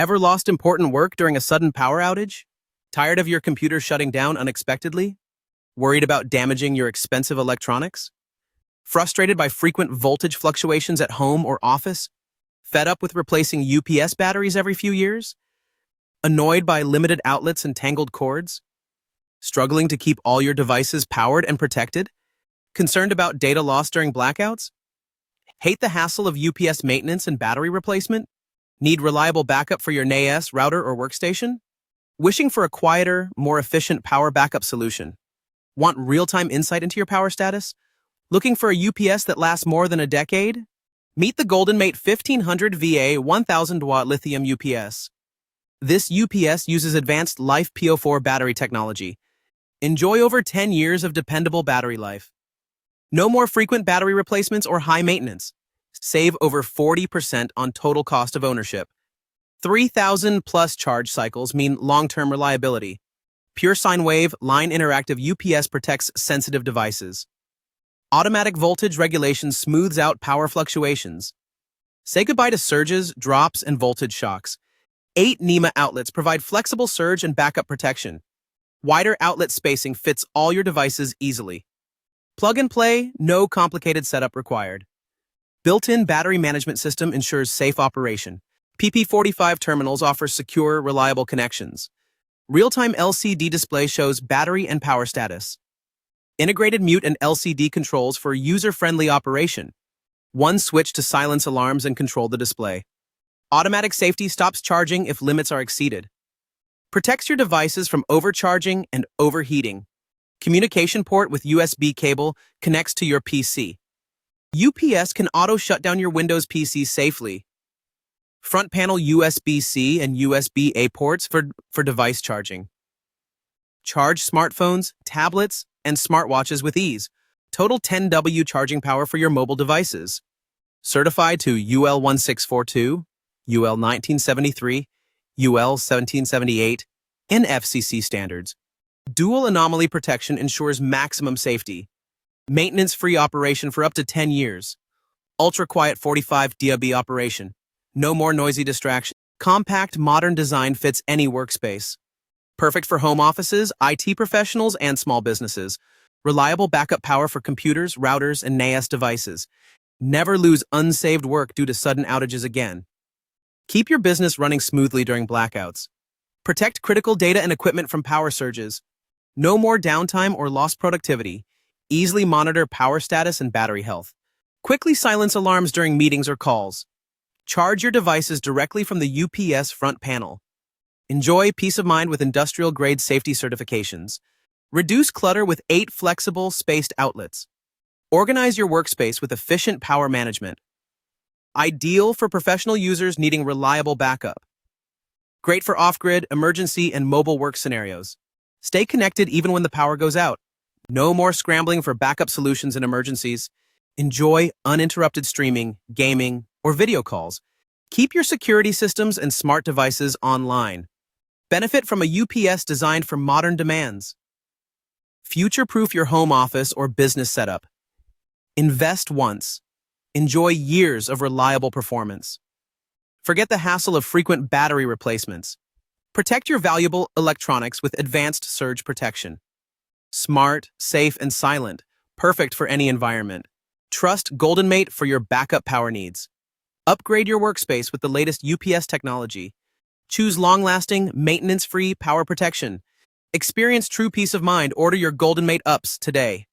Ever lost important work during a sudden power outage? Tired of your computer shutting down unexpectedly? Worried about damaging your expensive electronics? Frustrated by frequent voltage fluctuations at home or office? Fed up with replacing UPS batteries every few years? Annoyed by limited outlets and tangled cords? Struggling to keep all your devices powered and protected? Concerned about data loss during blackouts? Hate the hassle of UPS maintenance and battery replacement? Need reliable backup for your NAS, router, or workstation? Wishing for a quieter, more efficient power backup solution? Want real-time insight into your power status? Looking for a UPS that lasts more than a decade? Meet the Golden Mate 1500 VA 1000-watt lithium UPS. This UPS uses advanced LiFePO4 battery technology. Enjoy over 10 years of dependable battery life. No more frequent battery replacements or high maintenance. Save over 40% on total cost of ownership. 3,000 plus charge cycles mean long-term reliability. Pure sine wave, line interactive UPS protects sensitive devices. Automatic voltage regulation smooths out power fluctuations. Say goodbye to surges, drops, and voltage shocks. 8 NEMA outlets provide flexible surge and backup protection. Wider outlet spacing fits all your devices easily. Plug and play, no complicated setup required. Built-in battery management system ensures safe operation. PP45 terminals offer secure, reliable connections. Real-time LCD display shows battery and power status. Integrated mute and LCD controls for user-friendly operation. One switch to silence alarms and control the display. Automatic safety stops charging if limits are exceeded. Protects your devices from overcharging and overheating. Communication port with USB cable connects to your PC. UPS can auto-shut down your Windows PC safely. Front panel USB-C and USB-A ports for device charging. Charge smartphones, tablets, and smartwatches with ease. Total 10W charging power for your mobile devices. Certified to UL 1642, UL 1973, UL 1778, and FCC standards. Dual anomaly protection ensures maximum safety. Maintenance-free operation for up to 10 years. Ultra-quiet 45 dB operation. No more noisy distraction. Compact, modern design fits any workspace. Perfect for home offices, IT professionals, and small businesses. Reliable backup power for computers, routers, and NAS devices. Never lose unsaved work due to sudden outages again. Keep your business running smoothly during blackouts. Protect critical data and equipment from power surges. No more downtime or lost productivity. Easily monitor power status and battery health. Quickly silence alarms during meetings or calls. Charge your devices directly from the UPS front panel. Enjoy peace of mind with industrial-grade safety certifications. Reduce clutter with 8 flexible, spaced outlets. Organize your workspace with efficient power management. Ideal for professional users needing reliable backup. Great for off-grid, emergency, and mobile work scenarios. Stay connected even when the power goes out. No more scrambling for backup solutions in emergencies. Enjoy uninterrupted streaming, gaming, or video calls. Keep your security systems and smart devices online. Benefit from a UPS designed for modern demands. Future-proof your home office or business setup. Invest once. Enjoy years of reliable performance. Forget the hassle of frequent battery replacements. Protect your valuable electronics with advanced surge protection. Smart, safe, and silent, perfect for any environment. Trust Golden Mate for your backup power needs. Upgrade your workspace with the latest UPS technology. Choose long-lasting, maintenance-free power protection. Experience true peace of mind. Order your Golden Mate UPS today.